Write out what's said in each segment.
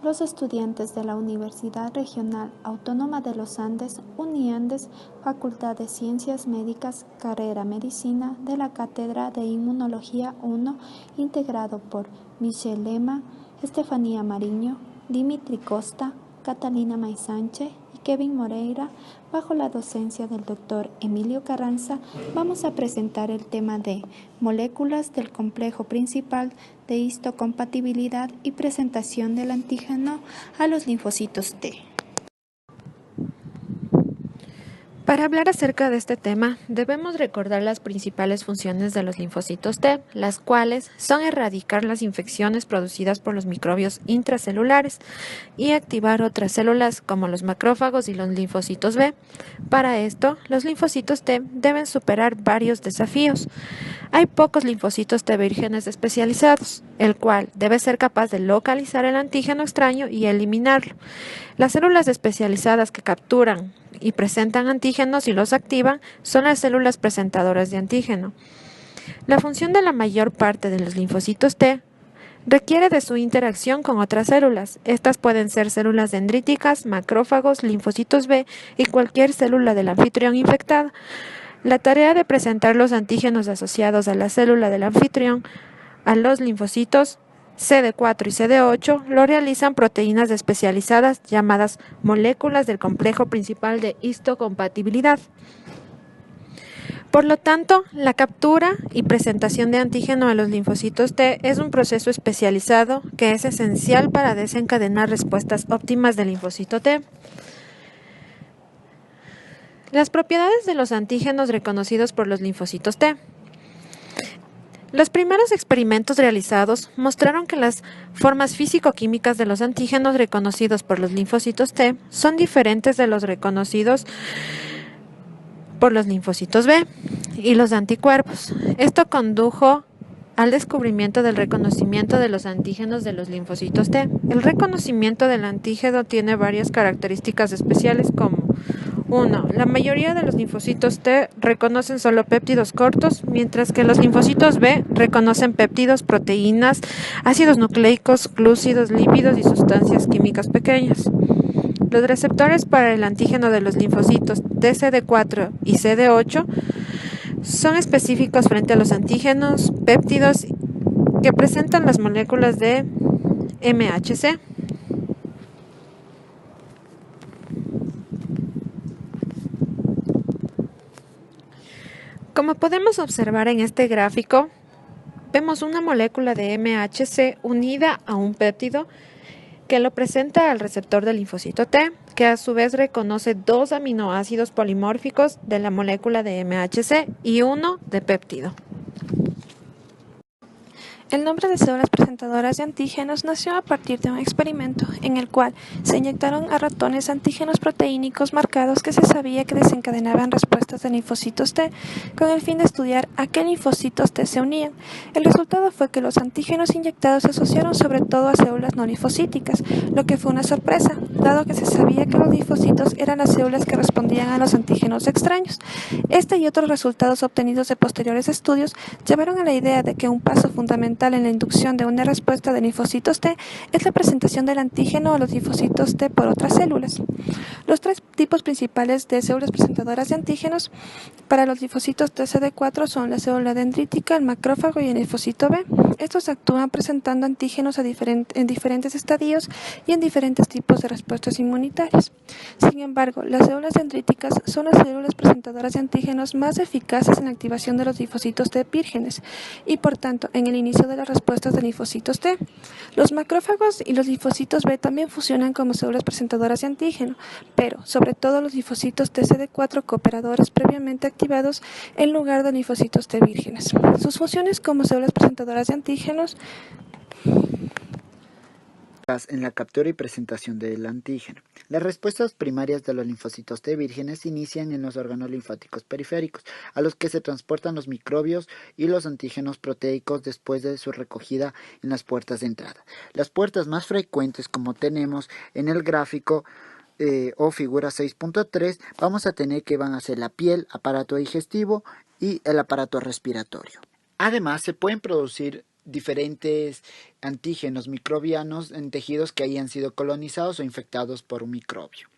los estudiantes de la Universidad Regional Autónoma de los Andes, UNIANDES, Facultad de Ciencias Médicas, Carrera Medicina, de la Cátedra de Inmunología 1, integrado por Michelle Lema, Estefanía Mariño, Dimitri Costa, Catalina Maisánchez y Kevin Moreira, bajo la docencia del doctor Emilio Carranza, vamos a presentar el tema de moléculas del complejo principal de histocompatibilidad y presentación del antígeno a los linfocitos T. Para hablar acerca de este tema, debemos recordar las principales funciones de los linfocitos T, las cuales son erradicar las infecciones producidas por los microbios intracelulares y activar otras células como los macrófagos y los linfocitos B. Para esto, los linfocitos T deben superar varios desafíos. Hay pocos linfocitos T vírgenes especializados, el cual debe ser capaz de localizar el antígeno extraño y eliminarlo. Las células especializadas que capturan y presentan antígenos y los activan son las células presentadoras de antígeno. La función de la mayor parte de los linfocitos T requiere de su interacción con otras células. Estas pueden ser células dendríticas, macrófagos, linfocitos B y cualquier célula del anfitrión infectada. La tarea de presentar los antígenos asociados a la célula del anfitrión a los linfocitos CD4 y CD8 lo realizan proteínas especializadas llamadas moléculas del complejo principal de histocompatibilidad. Por lo tanto, la captura y presentación de antígeno a los linfocitos T es un proceso especializado que es esencial para desencadenar respuestas óptimas del linfocito T. Las propiedades de los antígenos reconocidos por los linfocitos T. Los primeros experimentos realizados mostraron que las formas físico-químicas de los antígenos reconocidos por los linfocitos T son diferentes de los reconocidos por los linfocitos B y los anticuerpos. Esto condujo al descubrimiento del reconocimiento de los antígenos de los linfocitos T. El reconocimiento del antígeno tiene varias características especiales como 1. La mayoría de los linfocitos T reconocen solo péptidos cortos, mientras que los linfocitos B reconocen péptidos, proteínas, ácidos nucleicos, glúcidos, lípidos y sustancias químicas pequeñas. Los receptores para el antígeno de los linfocitos TCD4 y CD8 son específicos frente a los antígenos péptidos que presentan las moléculas de MHC. Como podemos observar en este gráfico, vemos una molécula de MHC unida a un péptido que lo presenta al receptor del linfocito T, que a su vez reconoce dos aminoácidos polimórficos de la molécula de MHC y uno de péptido. El nombre de células presentadoras de antígenos nació a partir de un experimento en el cual se inyectaron a ratones antígenos proteínicos marcados que se sabía que desencadenaban respuestas de linfocitos T con el fin de estudiar a qué linfocitos T se unían. El resultado fue que los antígenos inyectados se asociaron sobre todo a células no linfocíticas, lo que fue una sorpresa, dado que se sabía que los linfocitos eran las células que respondían a los antígenos extraños. Este y otros resultados obtenidos de posteriores estudios llevaron a la idea de que un paso fundamental en la inducción de una respuesta de linfocitos T es la presentación del antígeno a los linfocitos T por otras células. Los tres tipos principales de células presentadoras de antígenos para los linfocitos TCD4 son la célula dendrítica, el macrófago y el linfocito B. Estos actúan presentando antígenos en diferentes estadios y en diferentes tipos de respuestas inmunitarias. Sin embargo, las células dendríticas son las células presentadoras de antígenos más eficaces en la activación de los linfocitos T vírgenes y, por tanto, en el inicio de las respuestas de linfocitos T. Los macrófagos y los linfocitos B también funcionan como células presentadoras de antígeno, pero sobre todo los linfocitos TCD4 cooperadores previamente activados en lugar de linfocitos T vírgenes. Sus funciones como células presentadoras de antígenos en la captura y presentación del antígeno. Las respuestas primarias de los linfocitos T vírgenes inician en los órganos linfáticos periféricos, a los que se transportan los microbios y los antígenos proteicos después de su recogida en las puertas de entrada. Las puertas más frecuentes, como tenemos en el gráfico o figura 6.3, vamos a tener que van a ser la piel, aparato digestivo y el aparato respiratorio. Además, se pueden producir diferentes antígenos microbianos en tejidos que hayan sido colonizados o infectados por un microbio.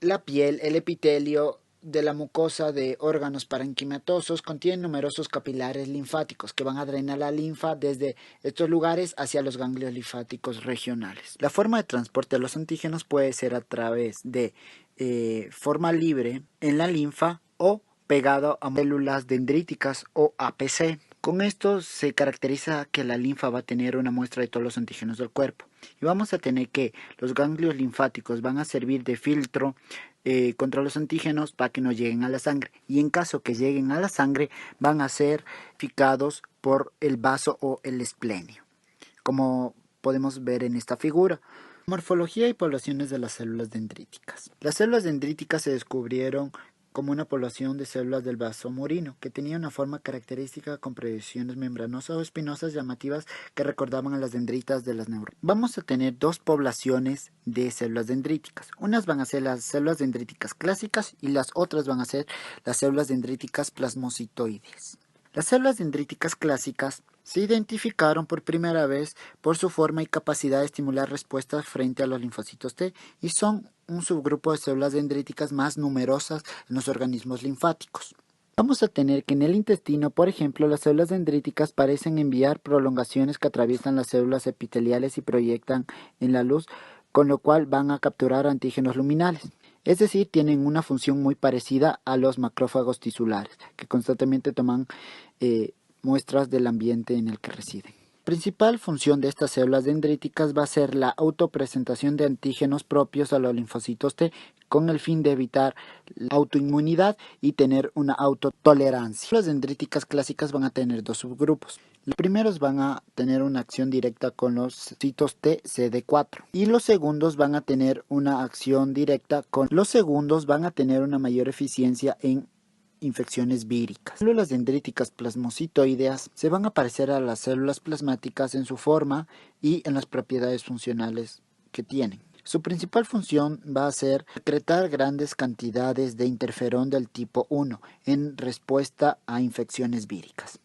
La piel, el epitelio de la mucosa de órganos parenquimatosos contiene numerosos capilares linfáticos que van a drenar la linfa desde estos lugares hacia los ganglios linfáticos regionales. La forma de transporte de los antígenos puede ser a través de forma libre en la linfa o pegado a células dendríticas o APC. Con esto se caracteriza que la linfa va a tener una muestra de todos los antígenos del cuerpo. Y vamos a tener que los ganglios linfáticos van a servir de filtro contra los antígenos para que no lleguen a la sangre. Y en caso que lleguen a la sangre, van a ser picados por el vaso o el esplenio, como podemos ver en esta figura. Morfología y poblaciones de las células dendríticas. Las células dendríticas se descubrieron como una población de células del vaso murino, que tenía una forma característica con proyecciones membranosas o espinosas llamativas que recordaban a las dendritas de las neuronas. Vamos a tener dos poblaciones de células dendríticas. Unas van a ser las células dendríticas clásicas y las otras van a ser las células dendríticas plasmocitoides. Las células dendríticas clásicas se identificaron por primera vez por su forma y capacidad de estimular respuestas frente a los linfocitos T y son un subgrupo de células dendríticas más numerosas en los organismos linfáticos. Vamos a tener que en el intestino, por ejemplo, las células dendríticas parecen enviar prolongaciones que atraviesan las células epiteliales y proyectan en la luz, con lo cual van a capturar antígenos luminales. Es decir, tienen una función muy parecida a los macrófagos tisulares, que constantemente toman muestras del ambiente en el que residen. La principal función de estas células dendríticas va a ser la autopresentación de antígenos propios a los linfocitos T con el fin de evitar la autoinmunidad y tener una autotolerancia. Las dendríticas clásicas van a tener dos subgrupos. Los primeros van a tener una acción directa con los citos T CD4 y los segundos van a tener una acción directa con los segundos van a tener una mayor eficiencia en infecciones víricas. Las células dendríticas plasmocitoideas se van a parecer a las células plasmáticas en su forma y en las propiedades funcionales que tienen. Su principal función va a ser secretar grandes cantidades de interferón del tipo 1 en respuesta a infecciones víricas.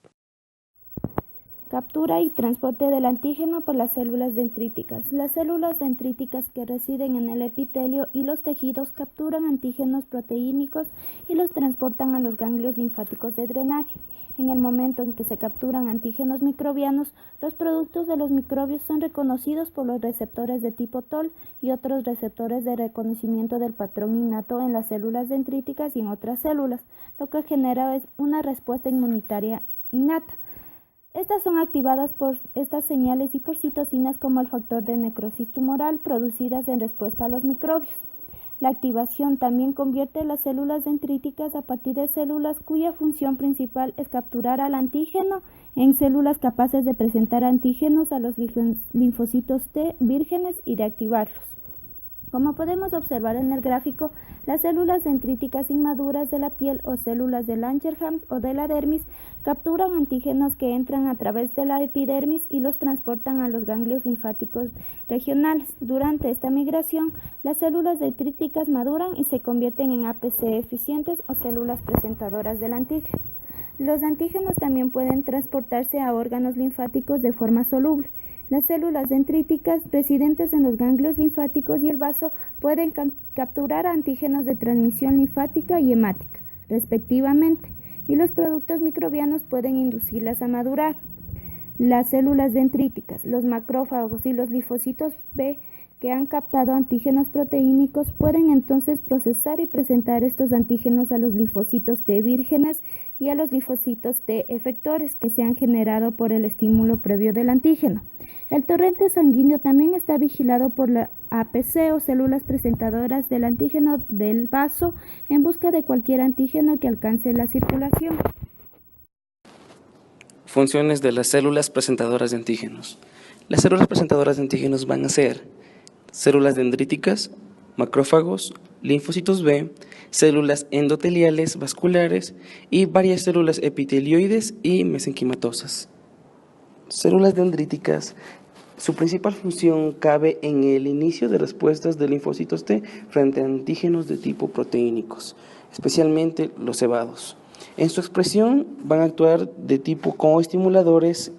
Captura y transporte del antígeno por las células dendríticas. Las células dendríticas que residen en el epitelio y los tejidos capturan antígenos proteínicos y los transportan a los ganglios linfáticos de drenaje. En el momento en que se capturan antígenos microbianos, los productos de los microbios son reconocidos por los receptores de tipo TOL y otros receptores de reconocimiento del patrón innato en las células dendríticas y en otras células, lo que genera una respuesta inmunitaria innata. Estas son activadas por estas señales y por citocinas como el factor de necrosis tumoral producidas en respuesta a los microbios. La activación también convierte las células dendríticas a partir de células cuya función principal es capturar al antígeno en células capaces de presentar antígenos a los linfocitos T vírgenes y de activarlos. Como podemos observar en el gráfico, las células dendríticas inmaduras de la piel o células de Langerhans o de la dermis capturan antígenos que entran a través de la epidermis y los transportan a los ganglios linfáticos regionales. Durante esta migración, las células dendríticas maduran y se convierten en APC eficientes o células presentadoras del antígeno. Los antígenos también pueden transportarse a órganos linfáticos de forma soluble. Las células dendríticas residentes en los ganglios linfáticos y el vaso pueden capturar antígenos de transmisión linfática y hemática, respectivamente, y los productos microbianos pueden inducirlas a madurar. Las células dendríticas, los macrófagos y los linfocitos B que han captado antígenos proteínicos pueden entonces procesar y presentar estos antígenos a los linfocitos T vírgenes y a los linfocitos T efectores que se han generado por el estímulo previo del antígeno. El torrente sanguíneo también está vigilado por la APC o células presentadoras del antígeno del vaso en busca de cualquier antígeno que alcance la circulación. Funciones de las células presentadoras de antígenos. Las células presentadoras de antígenos van a ser células dendríticas, macrófagos, linfocitos B, células endoteliales vasculares y varias células epitelioides y mesenquimatosas. Células dendríticas, su principal función cabe en el inicio de respuestas de linfocitos T frente a antígenos de tipo proteínicos, especialmente los cebados. En su expresión van a actuar de tipo coestimuladores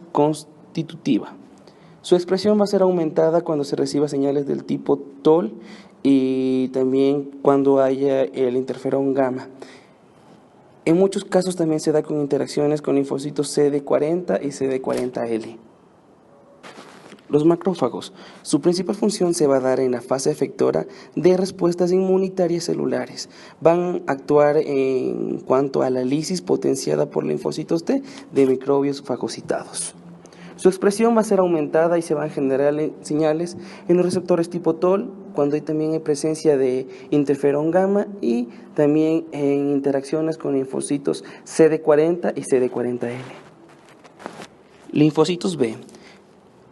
constitutiva. Su expresión va a ser aumentada cuando se reciba señales del tipo TOL y también cuando haya el interferón gamma. En muchos casos también se da con interacciones con linfocitos CD40 y CD40L. Los macrófagos. Su principal función se va a dar en la fase efectora de respuestas inmunitarias celulares. Van a actuar en cuanto a la lisis potenciada por linfocitos T de microbios fagocitados. Su expresión va a ser aumentada y se van a generar señales en los receptores tipo TOL, cuando hay también presencia de interferón gamma y también en interacciones con linfocitos CD40 y CD40L. Linfocitos B.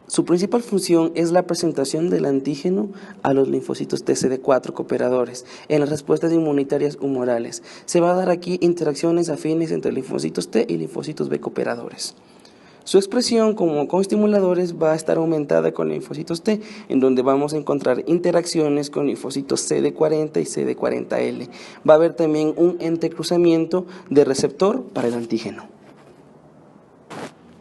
Su principal función es la presentación del antígeno a los linfocitos TCD4 cooperadores en las respuestas inmunitarias humorales. Se va a dar aquí interacciones afines entre linfocitos T y linfocitos B cooperadores. Su expresión como coestimuladores va a estar aumentada con linfocitos T, en donde vamos a encontrar interacciones con linfocitos CD40 y CD40L. Va a haber también un entrecruzamiento de receptor para el antígeno.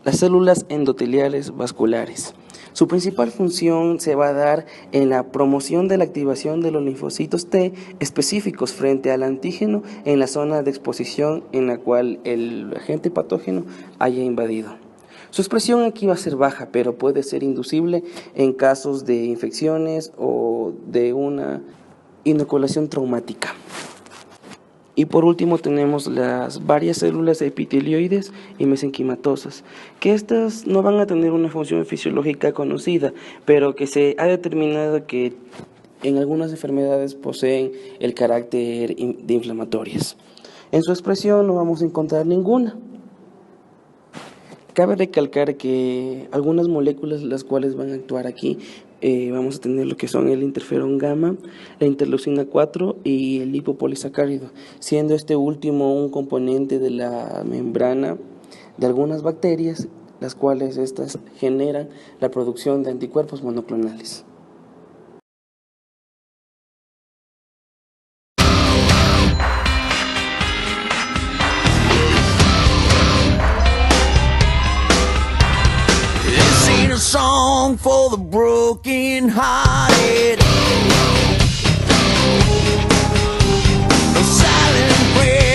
Las células endoteliales vasculares. Su principal función se va a dar en la promoción de la activación de los linfocitos T específicos frente al antígeno en la zona de exposición en la cual el agente patógeno haya invadido. Su expresión aquí va a ser baja, pero puede ser inducible en casos de infecciones o de una inoculación traumática. Y por último tenemos las varias células epitelioides y mesenquimatosas, que estas no van a tener una función fisiológica conocida, pero que se ha determinado que en algunas enfermedades poseen el carácter de inflamatorias. En su expresión no vamos a encontrar ninguna. Cabe recalcar que algunas moléculas las cuales van a actuar aquí, vamos a tener lo que son el interferón gamma, la interleucina 4 y el lipopolisacárido, siendo este último un componente de la membrana de algunas bacterias, las cuales estas generan la producción de anticuerpos monoclonales. A song for the broken hearted, a silent prayer